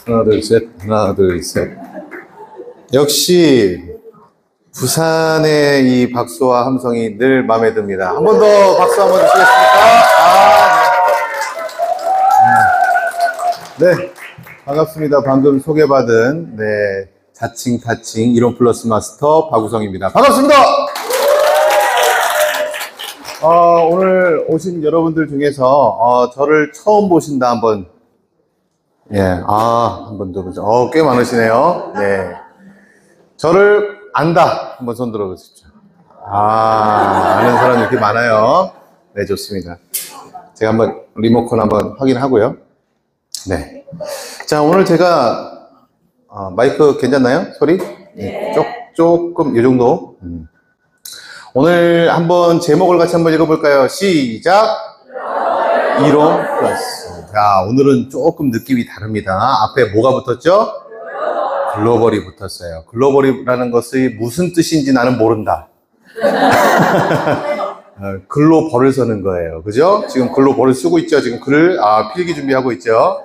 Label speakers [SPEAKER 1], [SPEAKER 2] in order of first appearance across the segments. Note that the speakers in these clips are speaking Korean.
[SPEAKER 1] 하나, 둘, 셋. 하나, 둘, 셋. 역시 부산의 이 박수와 함성이 늘 마음에 듭니다. 한 번 더 박수 한번 주시겠습니까? 네, 반갑습니다. 방금 소개받은 자칭 타칭 이론 플러스 마스터 박우성입니다. 반갑습니다. 오늘 오신 여러분들 중에서 저를 처음 보신다 한번 한번 더 보죠. 꽤 많으시네요. 네, 저를 안다 한번 손 들어보십시오. 아는 사람이 이렇게 많아요. 네, 좋습니다. 제가 한번 리모컨 한번 확인하고요. 네, 자, 오늘 제가 마이크 괜찮나요? 소리? 네. 조금 이 정도. 오늘 한번 제목을 같이 한번 읽어볼까요? 시작! 이론 플러스. 자, 오늘은 조금 느낌이 다릅니다. 앞에 뭐가 붙었죠? 글로벌이 붙었어요. 글로벌이라는 것이 무슨 뜻인지 나는 모른다. 글로벌을 쓰는 거예요. 그죠? 지금 글로벌을 쓰고 있죠? 지금 글을 필기 준비하고 있죠?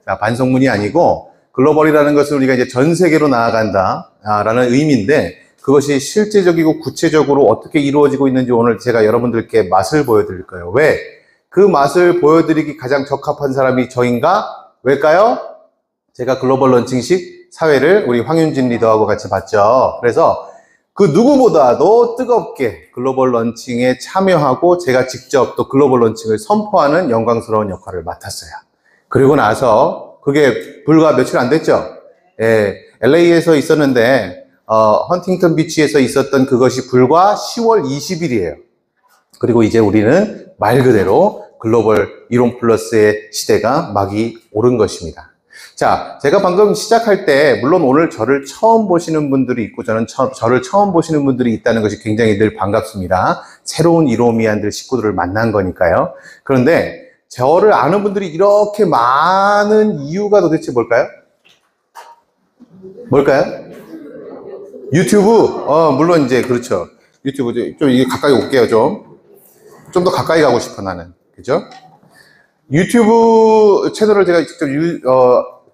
[SPEAKER 1] 자, 반성문이 아니고 글로벌이라는 것은 우리가 이제 전 세계로 나아간다 라는 의미인데, 그것이 실제적이고 구체적으로 어떻게 이루어지고 있는지 오늘 제가 여러분들께 맛을 보여드릴 거예요. 왜? 그 맛을 보여드리기 가장 적합한 사람이 저인가? 왜일까요? 제가 글로벌 런칭식 사회를 우리 황윤진 리더하고 같이 봤죠. 그래서 그 누구보다도 뜨겁게 글로벌 런칭에 참여하고 제가 직접 또 글로벌 런칭을 선포하는 영광스러운 역할을 맡았어요. 그리고 나서 그게 불과 며칠 안 됐죠. LA에서 있었는데 헌팅턴 비치에서 있었던 그것이 불과 10월 20일이에요. 그리고 이제 우리는 말 그대로 글로벌 이론 플러스의 시대가 막이 오른 것입니다. 자, 제가 방금 시작할 때 물론 오늘 저를 처음 보시는 분들이 있고 저는 저를 처음 보시는 분들이 있다는 것이 굉장히 늘 반갑습니다. 새로운 이로미안들 식구들을 만난 거니까요. 그런데 저를 아는 분들이 이렇게 많은 이유가 도대체 뭘까요? 유튜브? 물론 이제 그렇죠. 유튜브 좀 이게 가까이 올게요. 좀 더 가까이 가고 싶어 나는. 그죠? 유튜브 채널을 제가 직접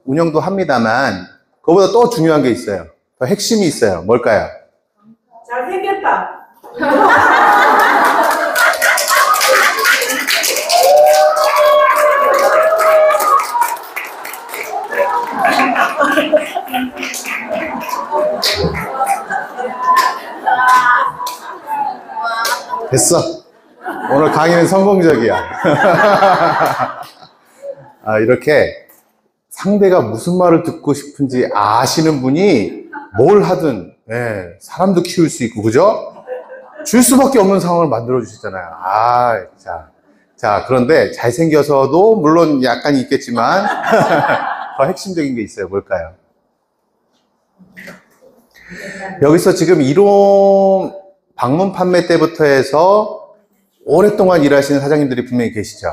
[SPEAKER 1] 운영도 합니다만 그거보다 또 중요한 게 있어요. 더 핵심이 있어요. 뭘까요?
[SPEAKER 2] 잘생겼다.
[SPEAKER 1] 됐어. 오늘 강의는 성공적이야. 이렇게 상대가 무슨 말을 듣고 싶은지 아시는 분이 뭘 하든 사람도 키울 수 있고, 그죠? 줄 수밖에 없는 상황을 만들어 주시잖아요. 자, 그런데 잘생겨서도 물론 약간 있겠지만 더 핵심적인 게 있어요. 뭘까요? 여기서 지금 이론 방문 판매 때부터 해서 오랫동안 일하시는 사장님들이 분명히 계시죠.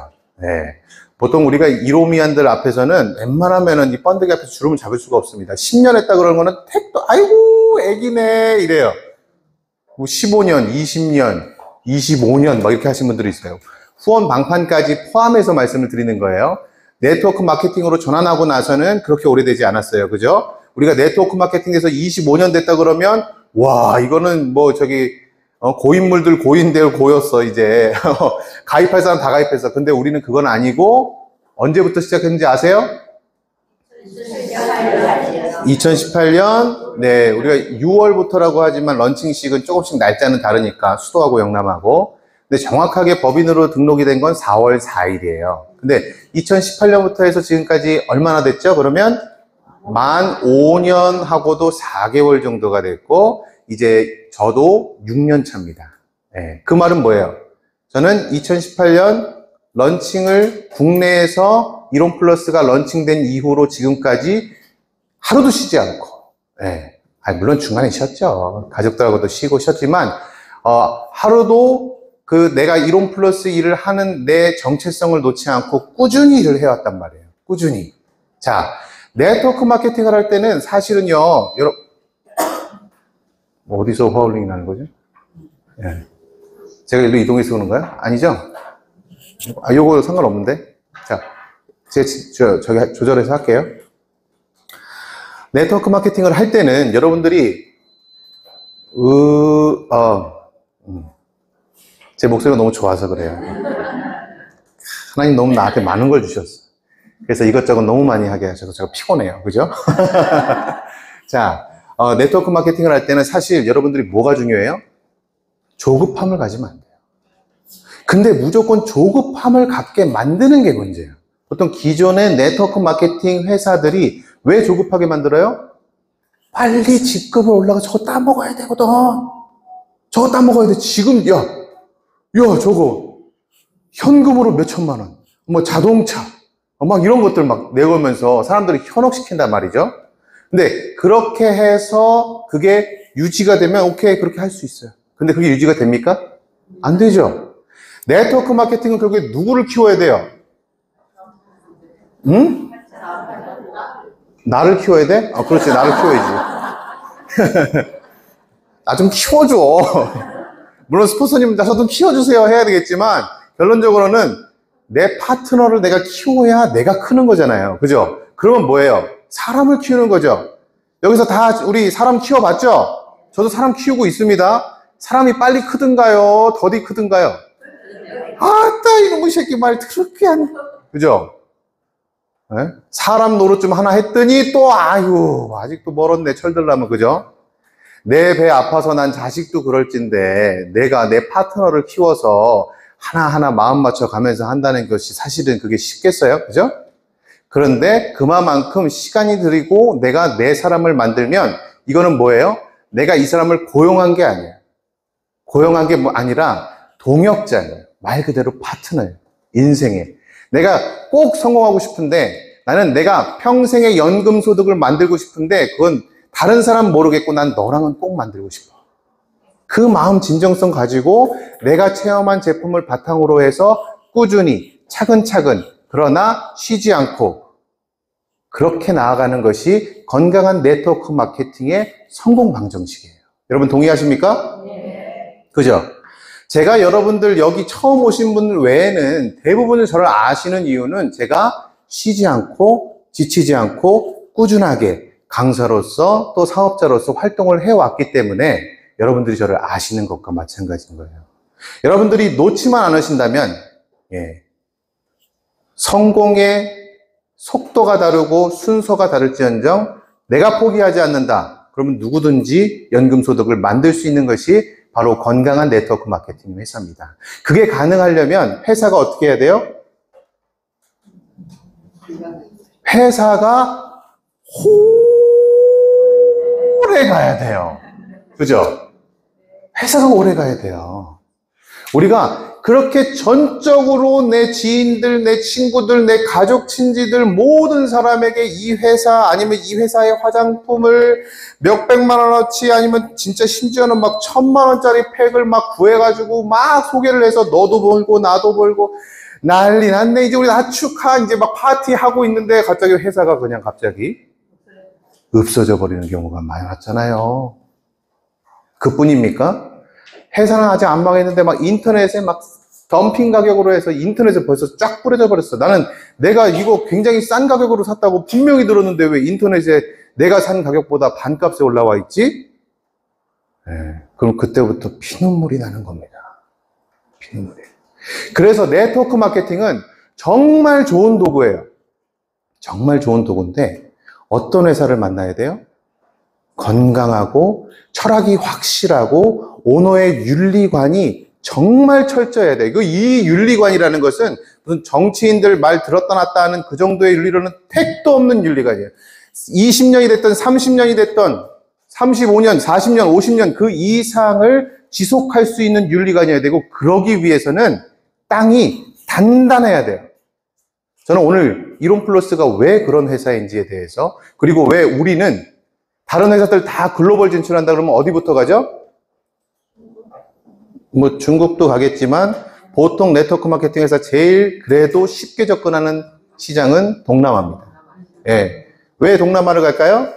[SPEAKER 1] 보통 우리가 이로미안들 앞에서는 웬만하면은 이 번데기 앞에서 주름을 잡을 수가 없습니다. 10년 했다 그러는 거는 택도 아이고 애기네 이래요. 15년, 20년, 25년 막 이렇게 하신 분들이 있어요. 후원 방판까지 포함해서 말씀을 드리는 거예요. 네트워크 마케팅으로 전환하고 나서는 그렇게 오래되지 않았어요. 그죠? 우리가 네트워크 마케팅에서 25년 됐다 그러면 와, 이거는 고인물들 고인들 고였어 이제. 가입할 사람 다 가입했어. 근데 우리는 그건 아니고 언제부터 시작했는지 아세요? 2018년 우리가 6월부터라고 하지만 런칭식은 조금씩 날짜는 다르니까 수도하고 영남하고, 근데 정확하게 법인으로 등록이 된 건 4월 4일이에요 근데 2018년부터 해서 지금까지 얼마나 됐죠? 그러면 만 5년 하고도 4개월 정도가 됐고, 이제 저도 6년 차입니다. 그 말은 뭐예요? 저는 2018년 런칭을 국내에서 이론 플러스가 런칭된 이후로 지금까지 하루도 쉬지 않고, 물론 중간에 쉬었죠. 가족들하고도 쉬지만, 하루도 내가 이론 플러스 일을 하는 내 정체성을 놓지 않고 꾸준히 일을 해왔단 말이에요. 꾸준히. 자, 네트워크 마케팅을 할 때는 사실은요, 어디서 화울링이 나는 거죠? 제가 일로 이동해서 오는 거야? 아니죠? 요거 상관없는데? 자, 제가 저기 조절해서 할게요. 네트워크 마케팅을 할 때는 여러분들이 제 목소리가 너무 좋아서 그래요. 하나님 너무 나한테 많은 걸 주셨어. 그래서 이것저것 너무 많이 하게 하셔서 제가 피곤해요. 그죠? 자, 네트워크 마케팅을 할 때는 사실 여러분들이 뭐가 중요해요? 조급함을 가지면 안 돼요. 근데 무조건 조급함을 갖게 만드는 게 문제예요. 보통 기존의 네트워크 마케팅 회사들이 왜 조급하게 만들어요? 빨리 직급을 올라가 저거 따먹어야 되거든. 저거 따먹어야 돼. 지금, 야, 저거 현금으로 몇 천만 원, 뭐 자동차, 막 이런 것들 막 내걸면서 사람들이 현혹시킨단 말이죠. 근데 그렇게 해서 그게 유지가 되면 오케이, 그렇게 할 수 있어요. 근데 그게 유지가 됩니까? 안 되죠. 네트워크 마케팅은 결국에 누구를 키워야 돼요? 응? 나를 키워야 돼? 그렇지, 나를 키워야지. 나 좀 키워줘. 물론 스폰서님 나서 좀 키워주세요 해야 되겠지만 결론적으로는 내 파트너를 내가 키워야 내가 크는 거잖아요. 그죠? 그러면 뭐예요? 사람을 키우는 거죠. 여기서 다 우리 사람 키워봤죠? 저도 사람 키우고 있습니다. 사람이 빨리 크든가요? 더디 크든가요? 아따 이놈의 새끼 말 그렇게 안 그죠? 네? 사람 노릇 좀 하나 했더니 또 아직도 멀었네 철들라면. 그죠? 내 배 아파서 난 자식도 그럴진데 내가 내 파트너를 키워서 하나하나 마음 맞춰 가면서 한다는 것이 사실은 그게 쉽겠어요? 그죠? 그런데 그만큼 시간이 들이고 내가 내 사람을 만들면 이거는 뭐예요? 내가 이 사람을 고용한 게 아니에요. 고용한 게 아니라 동역자예요. 말 그대로 파트너예요. 인생에. 내가 꼭 성공하고 싶은데 나는 내가 평생의 연금 소득을 만들고 싶은데 그건 다른 사람 모르겠고 난 너랑은 꼭 만들고 싶어. 그 마음 진정성 가지고 내가 체험한 제품을 바탕으로 해서 꾸준히 차근차근 그러나 쉬지 않고 그렇게 나아가는 것이 건강한 네트워크 마케팅의 성공 방정식이에요. 여러분 동의하십니까? 네. 그죠? 제가 여러분들 여기 처음 오신 분들 외에는 대부분은 저를 아시는 이유는 제가 쉬지 않고 지치지 않고 꾸준하게 강사로서 또 사업자로서 활동을 해왔기 때문에 여러분들이 저를 아시는 것과 마찬가지인 거예요. 여러분들이 놓지만 않으신다면 성공의 속도가 다르고 순서가 다를지언정 내가 포기하지 않는다. 그러면 누구든지 연금소득을 만들 수 있는 것이 바로 건강한 네트워크 마케팅 회사입니다. 그게 가능하려면 회사가 어떻게 해야 돼요? 회사가 오래 가야 돼요. 그죠? 회사가 오래 가야 돼요. 우리가 그렇게 전적으로 내 지인들, 내 친구들, 내 가족, 친지들 모든 사람에게 이 회사 아니면 이 회사의 화장품을 몇백만 원어치 아니면 진짜 심지어는 막 1000만 원짜리 팩을 막 구해가지고 막 소개를 해서 너도 벌고 나도 벌고 난리 났네. 이제 우리 나축하 이제 막 파티하고 있는데 갑자기 회사가 그냥 갑자기 없어져 버리는 경우가 많이 났잖아요. 그뿐입니까? 회사는 아직 안 망했는데 막 인터넷에 막 덤핑 가격으로 해서 인터넷에 벌써 쫙 뿌려져 버렸어. 나는 내가 이거 굉장히 싼 가격으로 샀다고 분명히 들었는데 왜 인터넷에 내가 산 가격보다 반값에 올라와 있지? 그럼 그때부터 피눈물이 나는 겁니다. 피눈물이. 그래서 네트워크 마케팅은 정말 좋은 도구예요. 정말 좋은 도구인데 어떤 회사를 만나야 돼요? 건강하고 철학이 확실하고 오너의 윤리관이 정말 철저해야 돼요. 이 윤리관이라는 것은 무슨 정치인들 말 들었다 놨다 하는 그 정도의 윤리로는 택도 없는 윤리관이에요. 20년이 됐던 30년이 됐던 35년, 40년, 50년 그 이상을 지속할 수 있는 윤리관이어야 되고 그러기 위해서는 땅이 단단해야 돼요. 저는 오늘 이론플러스가 왜 그런 회사인지에 대해서 그리고 왜 우리는 다른 회사들 다 글로벌 진출한다 그러면 어디부터 가죠? 뭐 중국도 가겠지만 보통 네트워크 마케팅 회사 제일 그래도 쉽게 접근하는 시장은 동남아입니다. 왜 동남아를 갈까요?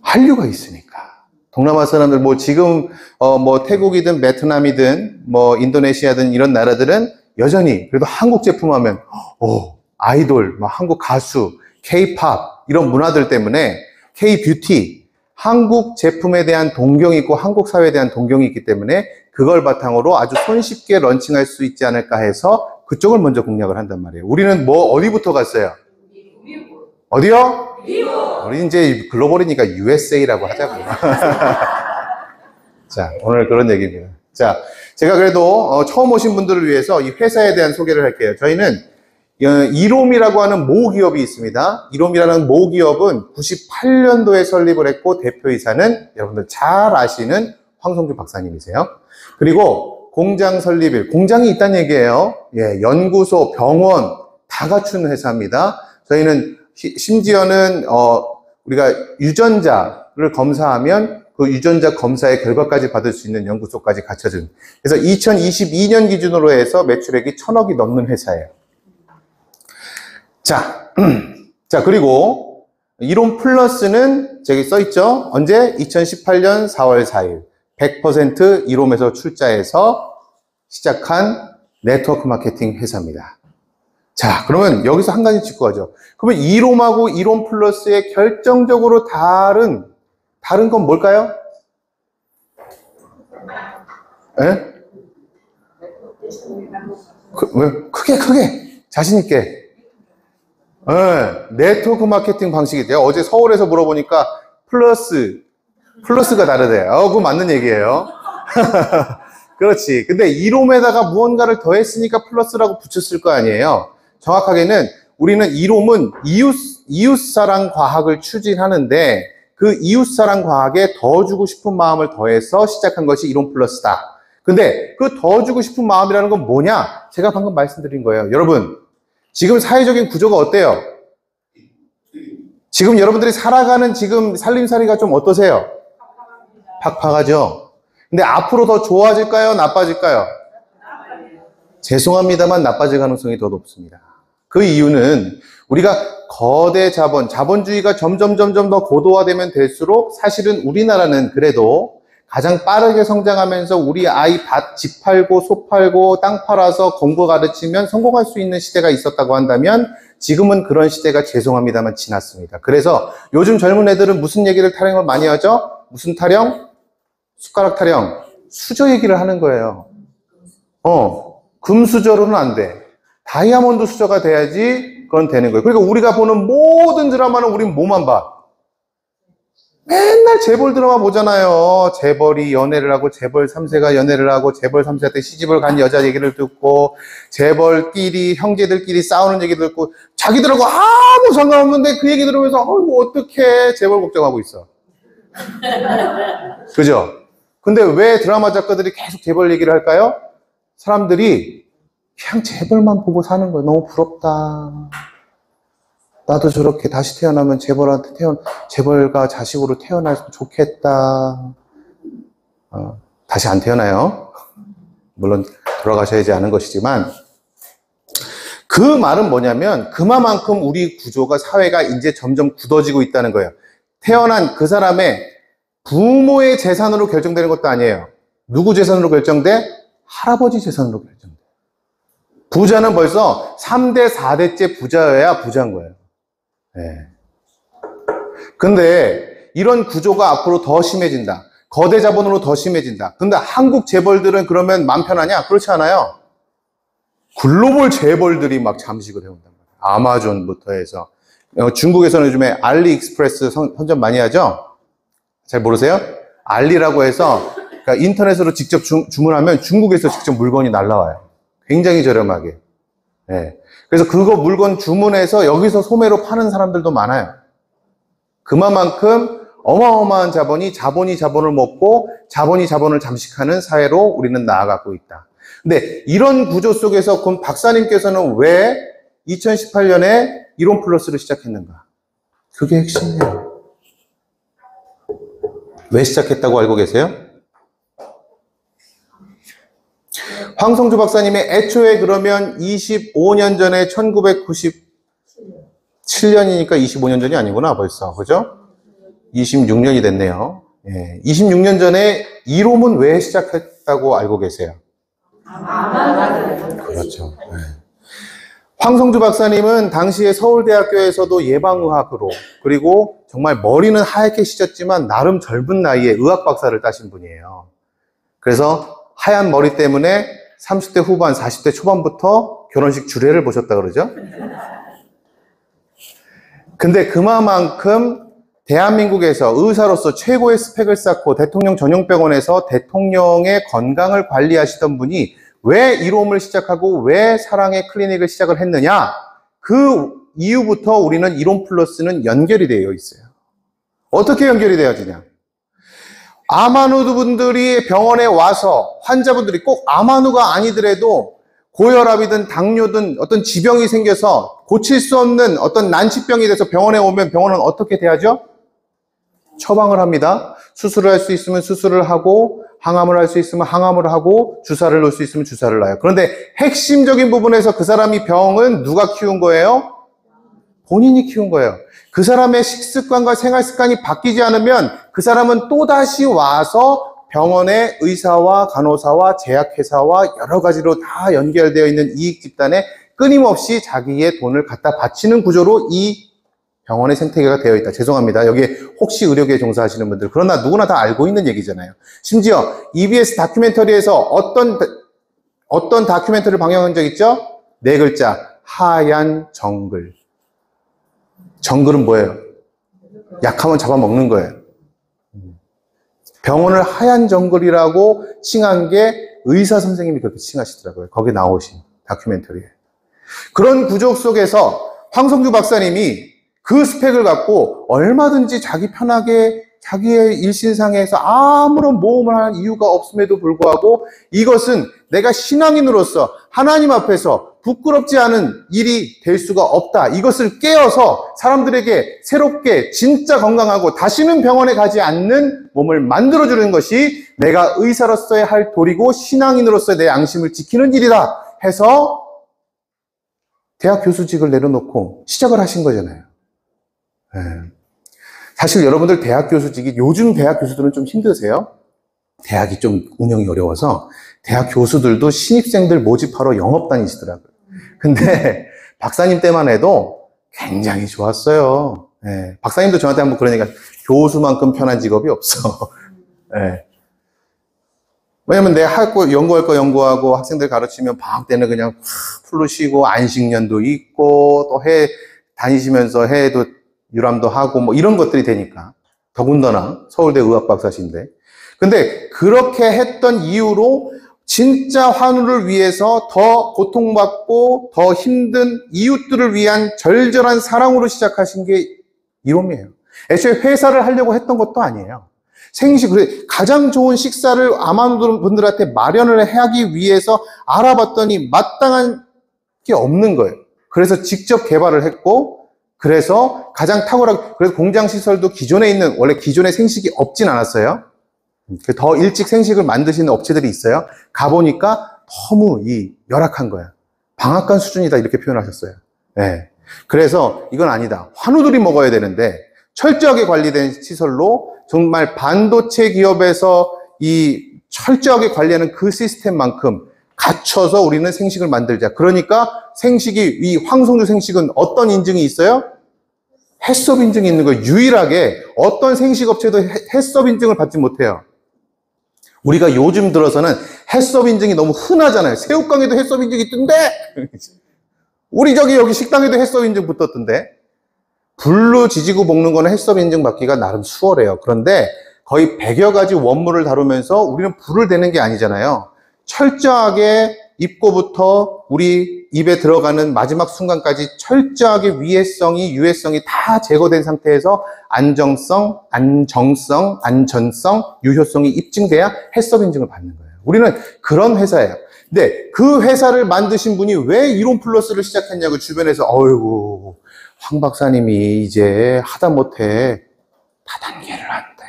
[SPEAKER 1] 한류가 있으니까. 동남아 사람들 뭐 지금 뭐 태국이든 베트남이든 뭐 인도네시아든 이런 나라들은 여전히 그래도 한국 제품 하면 아이돌, 뭐 한국 가수, K-팝 이런 문화들 때문에 K-뷰티, 한국 제품에 대한 동경이 있고 한국 사회에 대한 동경이 있기 때문에 그걸 바탕으로 아주 손쉽게 런칭할 수 있지 않을까 해서 그쪽을 먼저 공략을 한단 말이에요. 우리는 어디부터 갔어요? 어디요? 우리 이제 글로벌이니까 USA라고 하자고요. 자, 오늘 그런 얘기입니다. 자, 제가 그래도 처음 오신 분들을 위해서 이 회사에 대한 소개를 할게요. 저희는 이롬이라고 하는 모기업이 있습니다. 이롬이라는 모기업은 98년도에 설립을 했고 대표이사는 여러분들 잘 아시는 황성주 박사님이세요. 그리고 공장 설립일, 공장이 있다는 얘기예요. 예, 연구소, 병원 다 갖춘 회사입니다. 저희는 심지어는 우리가 유전자를 검사하면 그 유전자 검사의 결과까지 받을 수 있는 연구소까지 갖춰진. 그래서 2022년 기준으로 해서 매출액이 1,000억이 넘는 회사예요. 자, 그리고 이론 플러스는 저기 써있죠? 언제? 2018년 4월 4일. 100% 이롬에서 출자해서 시작한 네트워크 마케팅 회사입니다. 자, 그러면 여기서 한 가지 짚고 가죠. 그러면 이롬하고 이롬 플러스의 결정적으로 다른 건 뭘까요? 예? 크게 자신있게. 예, 네트워크 마케팅 방식이 돼요. 어제 서울에서 물어보니까 플러스가 다르대요. 그거 맞는 얘기예요. 그렇지. 근데 이롬에다가 무언가를 더했으니까 플러스라고 붙였을 거 아니에요. 정확하게는 우리는 이롬은 이웃사랑 과학을 추진하는데 그 이웃사랑 과학에 더 주고 싶은 마음을 더해서 시작한 것이 이롬 플러스다. 근데 그 더 주고 싶은 마음이라는 건 뭐냐? 제가 방금 말씀드린 거예요. 여러분, 지금 사회적인 구조가 어때요? 지금 여러분들이 살아가는 지금 살림살이가 좀 어떠세요? 팍팍하죠? 근데 앞으로 더 좋아질까요? 나빠질까요? 죄송합니다만 나빠질 가능성이 더 높습니다. 그 이유는 우리가 거대 자본주의가 점점 더 고도화되면 될수록 사실은 우리나라는 그래도 가장 빠르게 성장하면서 우리 아이 집 팔고 소 팔고 땅 팔아서 공부 가르치면 성공할 수 있는 시대가 있었다고 한다면 지금은 그런 시대가 죄송합니다만 지났습니다. 그래서 요즘 젊은 애들은 무슨 얘기를 타령을 많이 하죠? 무슨 타령? 숟가락 타령. 수저 얘기를 하는 거예요. 금수저로는 안 돼. 다이아몬드 수저가 돼야지 그건 되는 거예요. 그러니까 우리가 보는 모든 드라마는 우린 뭐만 봐? 맨날 재벌 드라마 보잖아요. 재벌이 연애를 하고 재벌 3세가 연애를 하고 재벌 3세한테 시집을 간 여자 얘기를 듣고 재벌끼리 형제들끼리 싸우는 얘기 듣고 자기들하고 아무 상관없는데 그 얘기 들으면서 어떡해 재벌 걱정하고 있어. 그죠? 근데 왜 드라마 작가들이 계속 재벌 얘기를 할까요? 사람들이 그냥 재벌만 보고 사는 거예요. 너무 부럽다. 나도 저렇게 다시 태어나면 재벌가 자식으로 태어났으면 좋겠다. 다시 안 태어나요. 물론 돌아가셔야지 않은 것이지만 그 말은 뭐냐면 그만큼 우리 구조가 사회가 이제 점점 굳어지고 있다는 거예요. 태어난 그 사람의 부모의 재산으로 결정되는 것도 아니에요. 누구 재산으로 결정돼? 할아버지 재산으로 결정돼. 부자는 벌써 3대, 4대째 부자여야 부자인 거예요. 네. 근데 이런 구조가 앞으로 더 심해진다. 거대 자본으로 더 심해진다. 근데 한국 재벌들은 그러면 마음 편하냐? 그렇지 않아요. 글로벌 재벌들이 막 잠식을 해온단 말이에요. 아마존부터 해서. 중국에서는 요즘에 알리익스프레스 선전 많이 하죠? 잘 모르세요? 알리라고 해서 그러니까 인터넷으로 직접 주문하면 중국에서 직접 물건이 날라와요. 굉장히 저렴하게. 네. 그래서 그거 물건 주문해서 여기서 소매로 파는 사람들도 많아요. 그만큼 어마어마한 자본이 자본을 먹고 자본이 자본을 잠식하는 사회로 우리는 나아가고 있다. 근데 이런 구조 속에서 그럼 박사님께서는 왜 2018년에 이론 플러스를 시작했는가? 그게 핵심이에요. 왜 시작했다고 알고 계세요? 황성주 박사님의 애초에 그러면 25년 전에 1997년이니까 25년 전이 아니구나 벌써. 그죠? 26년이 됐네요. 예, 26년 전에 이롬은 왜 시작했다고 알고 계세요? 그렇죠. 예. 황성주 박사님은 당시에 서울대학교에서도 예방의학으로, 그리고 정말 머리는 하얗게 씻었지만 나름 젊은 나이에 의학 박사를 따신 분이에요. 그래서 하얀 머리 때문에 30대 후반, 40대 초반부터 결혼식 주례를 보셨다 그러죠. 근데 그만큼 대한민국에서 의사로서 최고의 스펙을 쌓고 대통령 전용병원에서 대통령의 건강을 관리하시던 분이 왜 이롬을 시작하고 왜 사랑의 클리닉을 시작을 했느냐? 그 이후부터 우리는 이롬 플러스는 연결이 되어 있어요. 어떻게 연결이 되어지냐? 아마누 분들이 병원에 와서 환자분들이 꼭 아마누가 아니더라도 고혈압이든 당뇨든 어떤 지병이 생겨서 고칠 수 없는 어떤 난치병이 돼서 병원에 오면 병원은 어떻게 돼야죠? 처방을 합니다. 수술을 할 수 있으면 수술을 하고, 항암을 할 수 있으면 항암을 하고, 주사를 놓을 수 있으면 주사를 놔요. 그런데 핵심적인 부분에서 그 사람이 병은 누가 키운 거예요? 본인이 키운 거예요. 그 사람의 식습관과 생활습관이 바뀌지 않으면 그 사람은 또다시 와서 병원의 의사와 간호사와 제약회사와 여러 가지로 다 연결되어 있는 이익 집단에 끊임없이 자기의 돈을 갖다 바치는 구조로 이 병원의 생태계가 되어 있다. 죄송합니다. 여기에 혹시 의료계에 종사하시는 분들, 그러나 누구나 다 알고 있는 얘기잖아요. 심지어 EBS 다큐멘터리에서 어떤 다큐멘터리를 방영한 적 있죠? 4글자, 하얀 정글. 정글은 뭐예요? 약하면 잡아먹는 거예요. 병원을 하얀 정글이라고 칭한 게 의사 선생님이 그렇게 칭하시더라고요. 거기 나오신 다큐멘터리에. 그런 구조 속에서 황성주 박사님이 그 스펙을 갖고 얼마든지 자기 편하게 자기의 일신상에서 아무런 모험을 할 이유가 없음에도 불구하고 이것은 내가 신앙인으로서 하나님 앞에서 부끄럽지 않은 일이 될 수가 없다. 이것을 깨어서 사람들에게 새롭게 진짜 건강하고 다시는 병원에 가지 않는 몸을 만들어주는 것이 내가 의사로서의 할 도리고 신앙인으로서의 내 양심을 지키는 일이다 해서 대학 교수직을 내려놓고 시작을 하신 거잖아요. 네. 사실 여러분들 대학 교수직이, 요즘 대학 교수들은 좀 힘드세요? 대학이 좀 운영이 어려워서 대학 교수들도 신입생들 모집하러 영업 다니시더라고요. 근데 박사님 때만 해도 굉장히 좋았어요. 네. 박사님도 저한테 한번 그런 얘기가, 교수만큼 편한 직업이 없어. 네. 왜냐면 내 연구할 거 연구하고 학생들 가르치면 방학 때는 그냥 풀로 쉬고 안식년도 있고 또 해 다니시면서 해에도 유람도 하고 뭐 이런 것들이 되니까. 더군다나 서울대 의학 박사신데. 근데 그렇게 했던 이유로 진짜 환우를 위해서 더 고통받고 더 힘든 이웃들을 위한 절절한 사랑으로 시작하신 게 이롬이에요. 애초에 회사를 하려고 했던 것도 아니에요. 가장 좋은 식사를 아마누 분들한테 마련을 하기 위해서 알아봤더니 마땅한 게 없는 거예요. 그래서 직접 개발을 했고, 그래서 가장 그래서 공장 시설도 원래 기존에 생식이 없진 않았어요. 더 일찍 생식을 만드시는 업체들이 있어요. 가보니까 너무 열악한 거예요. 방앗간 수준이다 이렇게 표현하셨어요. 네. 그래서 이건 아니다. 환우들이 먹어야 되는데 철저하게 관리된 시설로 정말 반도체 기업에서 철저하게 관리하는 그 시스템만큼 갖춰서 우리는 생식을 만들자. 그러니까 황성주 생식은 어떤 인증이 있어요? 해썹 인증이 있는 거예요. 유일하게 어떤 생식업체도 해썹 인증을 받지 못해요. 우리가 요즘 들어서는 해썹 인증이 너무 흔하잖아요. 새우깡에도 해썹 인증이 있던데? 우리 여기 식당에도 해썹 인증 붙었던데? 불로 지지고 볶는 거는 해썹 인증 받기가 나름 수월해요. 그런데 거의 100여 가지 원물을 다루면서 우리는 불을 대는 게 아니잖아요. 철저하게 입고부터 우리 입에 들어가는 마지막 순간까지 철저하게 위해성이, 유해성이 다 제거된 상태에서 안정성, 안전성, 유효성이 입증돼야 해썹 인증을 받는 거예요. 우리는 그런 회사예요. 근데 그 회사를 만드신 분이 왜 이론 플러스를 시작했냐고 주변에서 어이구 황 박사님이 이제 하다못해 다단계를 한대.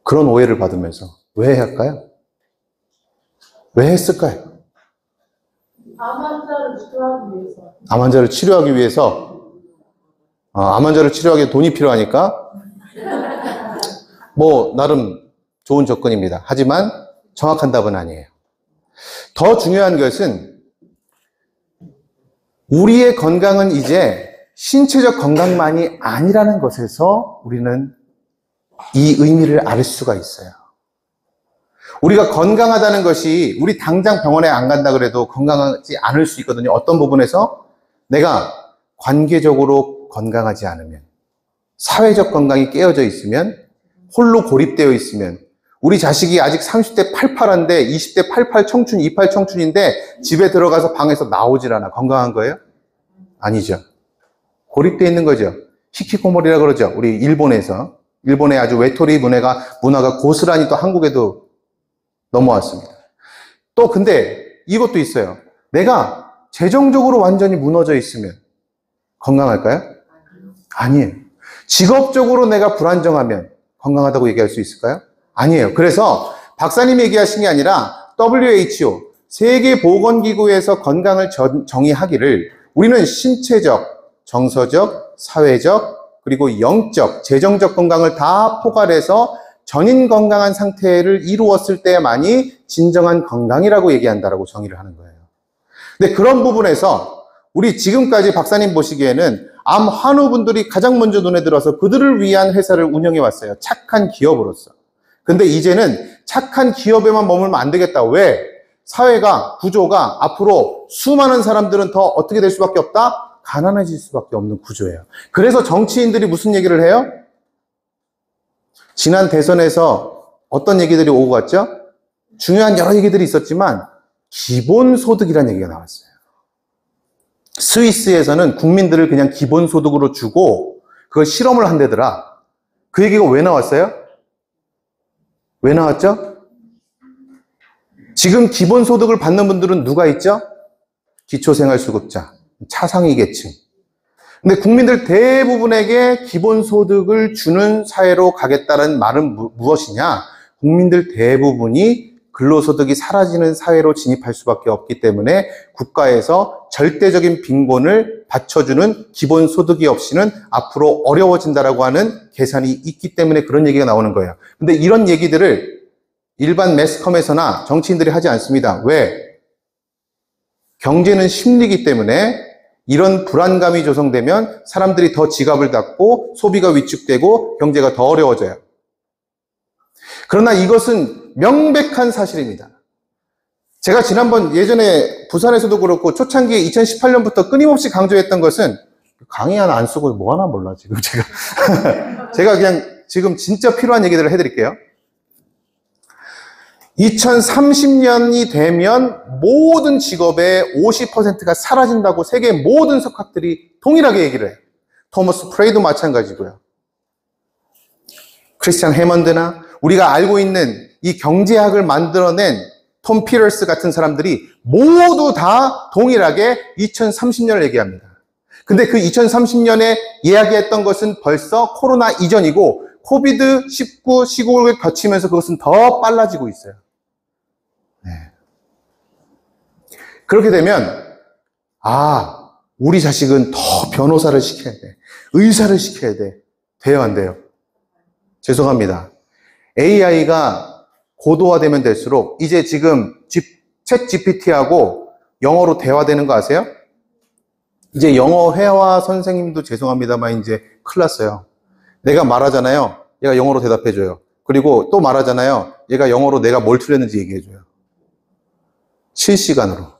[SPEAKER 1] 그런 오해를 받으면서 왜 할까요? 왜 했을까요?
[SPEAKER 2] 암 환자를 치료하기 위해서.
[SPEAKER 1] 암 환자를 치료하기 위해서. 암 환자를 치료하기 돈이 필요하니까. 뭐 나름 좋은 접근입니다. 하지만 정확한 답은 아니에요. 더 중요한 것은 우리의 건강은 이제 신체적 건강만이 아니라는 것에서 우리는 이 의미를 알 수가 있어요. 우리가 건강하다는 것이 우리 당장 병원에 안 간다 그래도 건강하지 않을 수 있거든요. 어떤 부분에서 내가 관계적으로 건강하지 않으면, 사회적 건강이 깨어져 있으면, 홀로 고립되어 있으면, 우리 자식이 아직 30대 88한데 20대 88 청춘, 28 청춘인데 집에 들어가서 방에서 나오질 않아. 건강한 거예요? 아니죠. 고립되어 있는 거죠. 히키코모리라 그러죠. 우리 일본에서. 일본의 아주 외톨이 문화가 고스란히 또 한국에도 넘어왔습니다. 또 근데 이것도 있어요. 내가 재정적으로 완전히 무너져 있으면 건강할까요? 아니에요. 직업적으로 내가 불안정하면 건강하다고 얘기할 수 있을까요? 아니에요. 그래서 박사님이 얘기하신 게 아니라 WHO, 세계보건기구에서 건강을 정의하기를 우리는 신체적, 정서적, 사회적, 그리고 영적, 재정적 건강을 다 포괄해서 전인 건강한 상태를 이루었을 때만이 진정한 건강이라고 얘기한다라고 정의를 하는 거예요. 근데 그런 부분에서 우리 지금까지 박사님 보시기에는 암 환우분들이 가장 먼저 눈에 들어서 그들을 위한 회사를 운영해 왔어요. 착한 기업으로서. 근데 이제는 착한 기업에만 머물면 안 되겠다. 왜? 사회가, 구조가 앞으로 수많은 사람들은 더 어떻게 될 수밖에 없다? 가난해질 수밖에 없는 구조예요. 그래서 정치인들이 무슨 얘기를 해요? 지난 대선에서 어떤 얘기들이 오고 갔죠? 중요한 여러 얘기들이 있었지만 기본소득이라는 얘기가 나왔어요. 스위스에서는 국민들을 그냥 기본소득으로 주고 그걸 실험을 한대더라. 그 얘기가 왜 나왔어요? 왜 나왔죠? 지금 기본소득을 받는 분들은 누가 있죠? 기초생활수급자, 차상위 계층. 근데 국민들 대부분에게 기본소득을 주는 사회로 가겠다는 말은 무엇이냐? 국민들 대부분이 근로소득이 사라지는 사회로 진입할 수밖에 없기 때문에 국가에서 절대적인 빈곤을 받쳐주는 기본소득이 없이는 앞으로 어려워진다라고 하는 계산이 있기 때문에 그런 얘기가 나오는 거예요. 근데 이런 얘기들을 일반 매스컴에서나 정치인들이 하지 않습니다. 왜? 경제는 심리이기 때문에 이런 불안감이 조성되면 사람들이 더 지갑을 닫고 소비가 위축되고 경제가 더 어려워져요. 그러나 이것은 명백한 사실입니다. 제가 지난번 예전에 부산에서도 그렇고 초창기에 2018년부터 끊임없이 강조했던 것은 강의 하나 안 쓰고 뭐 하나 몰라 지금 제가 그냥 지금 진짜 필요한 얘기들을 해드릴게요. 2030년이 되면 모든 직업의 50%가 사라진다고 세계 모든 석학들이 동일하게 얘기를 해요. 토머스 프레이도 마찬가지고요. 크리스찬 해먼드나 우리가 알고 있는 이 경제학을 만들어낸 톰 피터스 같은 사람들이 모두 다 동일하게 2030년을 얘기합니다. 근데 그 2030년에 이야기했던 것은 벌써 코로나 이전이고 코비드-19 시국을 거치면서 그것은 더 빨라지고 있어요. 네. 그렇게 되면 우리 자식은 더 변호사를 시켜야 돼. 의사를 시켜야 돼. 돼요, 안 돼요? 죄송합니다. AI가 고도화되면 될수록 이제 지금 챗 GPT하고 영어로 대화되는 거 아세요? 이제 영어 회화 선생님도 죄송합니다만 이제 큰일 났어요. 내가 말하잖아요. 얘가 영어로 대답해줘요. 그리고 또 말하잖아요. 얘가 영어로 내가 뭘 틀렸는지 얘기해줘요. 실시간으로.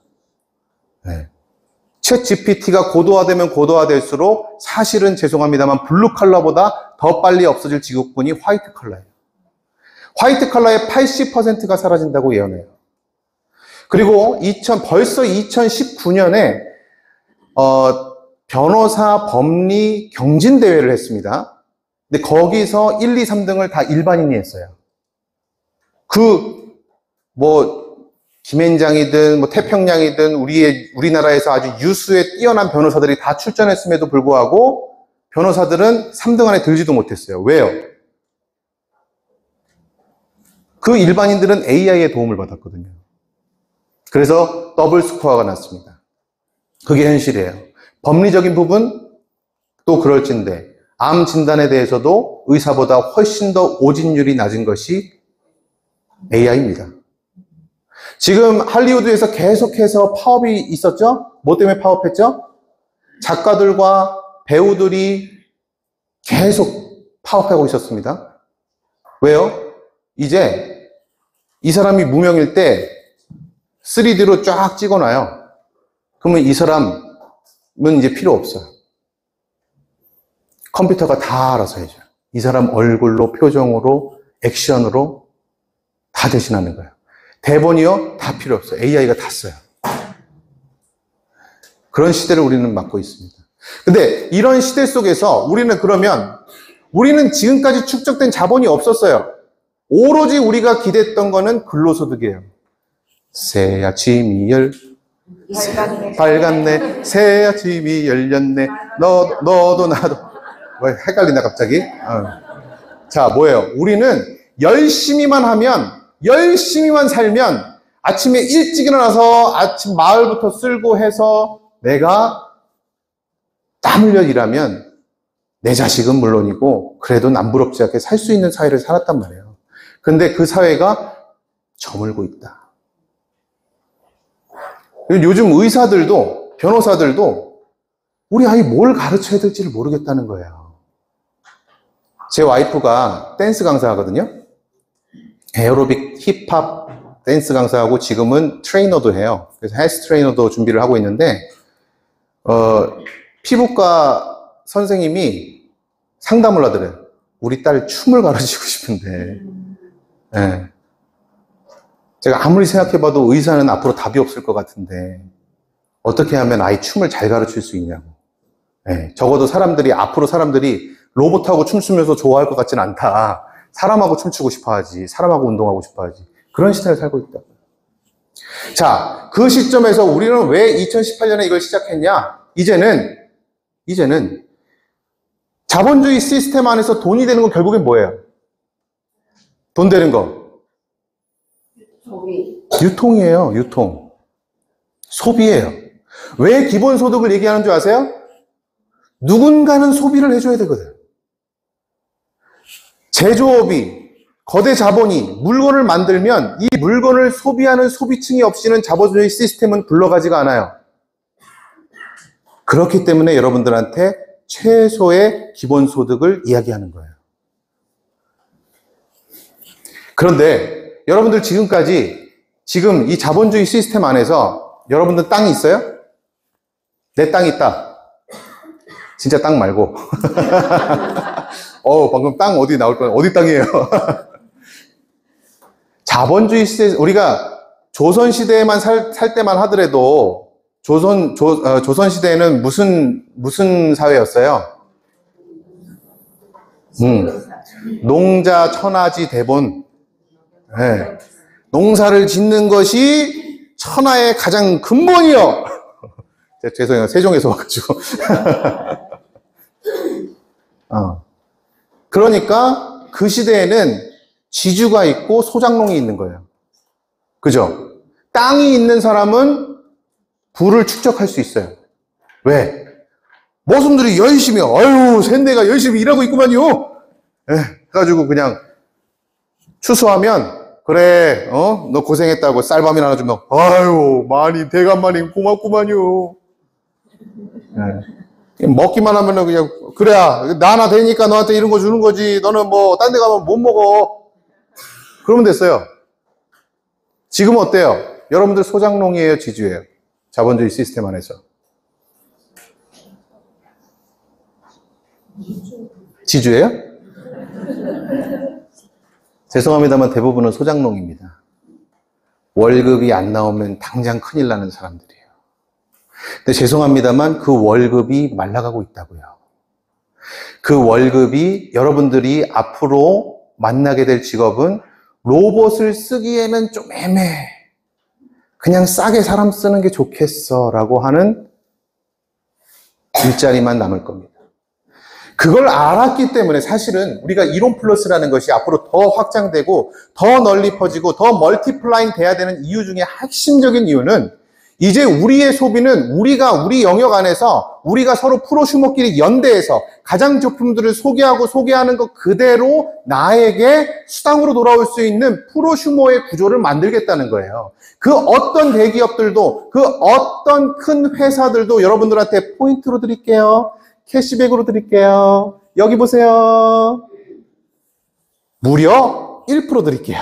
[SPEAKER 1] 네. 챗 GPT가 고도화되면 고도화될수록 사실은 죄송합니다만 블루 컬러보다 더 빨리 없어질 직업군이 화이트 컬러예요. 화이트 컬러의 80%가 사라진다고 예언해요. 그리고 벌써 2019년에 변호사 법리 경진대회를 했습니다. 근데 거기서 1, 2, 3등을 다 일반인이 했어요. 김앤장이든 태평양이든 우리나라에서 아주 유수의 뛰어난 변호사들이 다 출전했음에도 불구하고 변호사들은 3등 안에 들지도 못했어요. 왜요? 그 일반인들은 AI의 도움을 받았거든요. 그래서 더블 스코어가 났습니다. 그게 현실이에요. 법리적인 부분 또 그럴진데 암 진단에 대해서도 의사보다 훨씬 더 오진율이 낮은 것이 AI입니다. 지금 할리우드에서 계속해서 파업이 있었죠? 뭐 때문에 파업했죠? 작가들과 배우들이 계속 파업하고 있었습니다. 왜요? 이제 이 사람이 무명일 때 3D로 쫙 찍어놔요. 그러면 이 사람은 이제 필요 없어요. 컴퓨터가 다 알아서 해줘요. 이 사람 얼굴로, 표정으로, 액션으로 다 대신하는 거예요. 대본이요? 다 필요 없어요. AI가 다 써요. 그런 시대를 우리는 맞고 있습니다. 근데 이런 시대 속에서 우리는 지금까지 축적된 자본이 없었어요. 오로지 우리가 기댔던 거는 근로소득이에요. 새 아침이 밝았네. 새 아침이 열렸네. 너도 나도. 왜 헷갈린다 갑자기? 자, 뭐예요? 우리는 열심히만 살면 아침에 일찍 일어나서 아침 마을부터 쓸고 해서 내가 땀 흘려 일하면 내 자식은 물론이고 그래도 남부럽지 않게 살 수 있는 사회를 살았단 말이에요. 근데 그 사회가 저물고 있다. 요즘 의사들도 변호사들도 우리 아이 뭘 가르쳐야 될지를 모르겠다는 거예요. 제 와이프가 댄스 강사하거든요. 에어로빅, 힙합 댄스 강사하고 지금은 트레이너도 해요. 그래서 헬스 트레이너도 준비를 하고 있는데 피부과 선생님이 상담을 하더래요. 우리 딸 춤을 가르치고 싶은데. 네. 제가 아무리 생각해봐도 의사는 앞으로 답이 없을 것 같은데 어떻게 하면 아이 춤을 잘 가르칠 수 있냐고. 네. 적어도 앞으로 사람들이 로봇하고 춤추면서 좋아할 것 같진 않다. 사람하고 춤추고 싶어 하지. 사람하고 운동하고 싶어 하지. 그런 시대를 살고 있다. 자, 그 시점에서 우리는 왜 2018년에 이걸 시작했냐? 이제는 자본주의 시스템 안에서 돈이 되는 건 결국엔 뭐예요? 돈 되는 거. 유통이에요, 유통. 소비예요. 왜 기본소득을 얘기하는 줄 아세요? 누군가는 소비를 해줘야 되거든. 제조업이, 거대 자본이 물건을 만들면 이 물건을 소비하는 소비층이 없이는 자본주의 시스템은 굴러가지가 않아요. 그렇기 때문에 여러분들한테 최소의 기본소득을 이야기하는 거예요. 그런데 여러분들 지금 이 자본주의 시스템 안에서 여러분들 땅이 있어요? 내 땅이 있다. 진짜 땅 말고. 방금 땅 어디 나올 거야? 어디 땅이에요? 자본주의 시대, 우리가 조선시대에만 살 때만 하더라도 조선시대에는 무슨 사회였어요? 농자, 천하지, 대본. 네. 농사를 짓는 것이 천하의 가장 근본이요. 죄송해요. 세종에서 와가지고. 그러니까 그 시대에는 지주가 있고 소장농이 있는 거예요. 그죠? 땅이 있는 사람은 부를 축적할 수 있어요. 왜? 모순들이 열심히, 샌내가 열심히 일하고 있구만요. 해가지고 그냥 추수하면, 그래, 너 고생했다고 쌀밥이나 하나 주면, 대감마님 고맙구만요. 먹기만 하면은 그냥, 그래야, 나 하나 되니까 너한테 이런 거 주는 거지. 너는 딴 데 가면 못 먹어. 그러면 됐어요. 지금은 어때요? 여러분들 소장농이에요, 지주예요? 자본주의 시스템 안에서. 지주예요? 죄송합니다만 대부분은 소장농입니다. 월급이 안 나오면 당장 큰일 나는 사람들이에요. 근데 죄송합니다만 그 월급이 말라가고 있다고요. 그 월급이 여러분들이 앞으로 만나게 될 직업은 로봇을 쓰기에는 좀 애매해. 그냥 싸게 사람 쓰는 게 좋겠어 라고 하는 일자리만 남을 겁니다. 그걸 알았기 때문에 사실은 우리가 이론 플러스라는 것이 앞으로 더 확장되고 더 널리 퍼지고 더 멀티플라잉 돼야 되는 이유 중에 핵심적인 이유는 이제 우리의 소비는 우리 영역 안에서 우리가 서로 프로슈머끼리 연대해서 가장 제품들을 소개하는 것 그대로 나에게 수당으로 돌아올 수 있는 프로슈머의 구조를 만들겠다는 거예요. 그 어떤 대기업들도, 그 어떤 큰 회사들도 여러분들한테 포인트로 드릴게요. 캐시백으로 드릴게요. 여기 보세요. 무려 1% 드릴게요.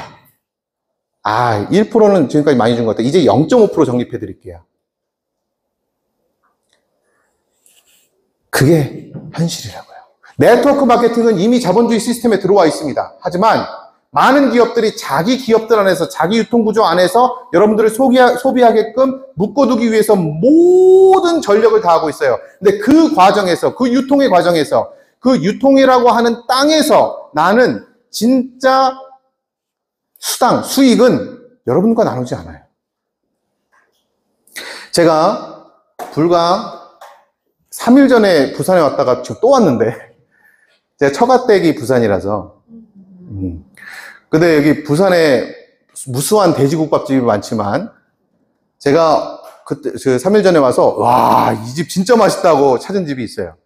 [SPEAKER 1] 1%는 지금까지 많이 준 것 같아요. 이제 0.5% 적립해 드릴게요. 그게 현실이라고요. 네트워크 마케팅은 이미 자본주의 시스템에 들어와 있습니다. 하지만 많은 기업들이 자기 기업들 안에서, 자기 유통구조 안에서 여러분들을 소비하게끔 묶어두기 위해서 모든 전력을 다하고 있어요. 근데 그 과정에서, 그 유통의 과정에서, 그 유통이라고 하는 땅에서 나는 진짜 수익은 여러분과 나누지 않아요. 제가 불과 3일 전에 부산에 왔다가 지금 또 왔는데, 제가 처가댁이 부산이라서, 근데 여기 부산에 무수한 돼지국밥집이 많지만, 제가 그때, 3일 전에 와서, 와, 이 집 진짜 맛있다고 찾은 집이 있어요.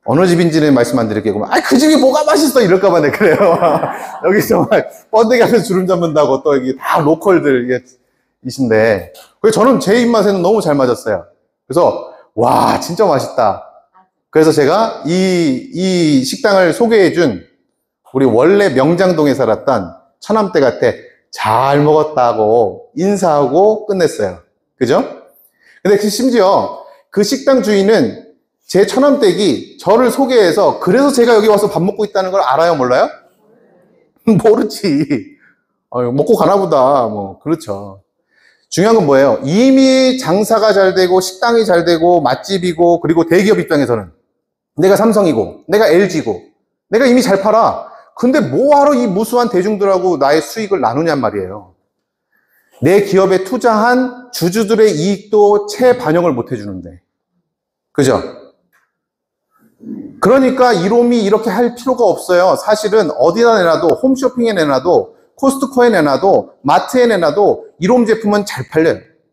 [SPEAKER 1] 어느 집인지는 말씀 안 드릴게요. 그 집이 뭐가 맛있어! 이럴까봐 내가 그래요. 여기 정말 번데기 앞에서 주름 잡는다고 또 여기 다 로컬들 이신데, 그래서 저는 제 입맛에는 너무 잘 맞았어요. 그래서, 와, 진짜 맛있다. 그래서 제가 이 식당을 소개해준 우리 원래 명장동에 살았던 처남댁한테 잘 먹었다고 인사하고 끝냈어요. 그죠? 근데 심지어 그 식당 주인은 제 처남댁이 저를 소개해서 그래서 제가 여기 와서 밥 먹고 있다는 걸 알아요? 몰라요? 모르지. 먹고 가나 보다. 뭐, 그렇죠. 중요한 건 뭐예요? 이미 장사가 잘 되고 식당이 잘 되고 맛집이고 그리고 대기업 입장에서는 내가 삼성이고 내가 LG고 내가 이미 잘 팔아. 근데 뭐하러 이 무수한 대중들하고 나의 수익을 나누냔 말이에요. 내 기업에 투자한 주주들의 이익도 채 반영을 못 해주는데. 그죠? 그러니까 이놈이 이렇게 할 필요가 없어요. 사실은 어디다 내놔도, 홈쇼핑에 내놔도, 코스트코에 내놔도, 마트에 내놔도 이놈 제품은 잘 팔려요.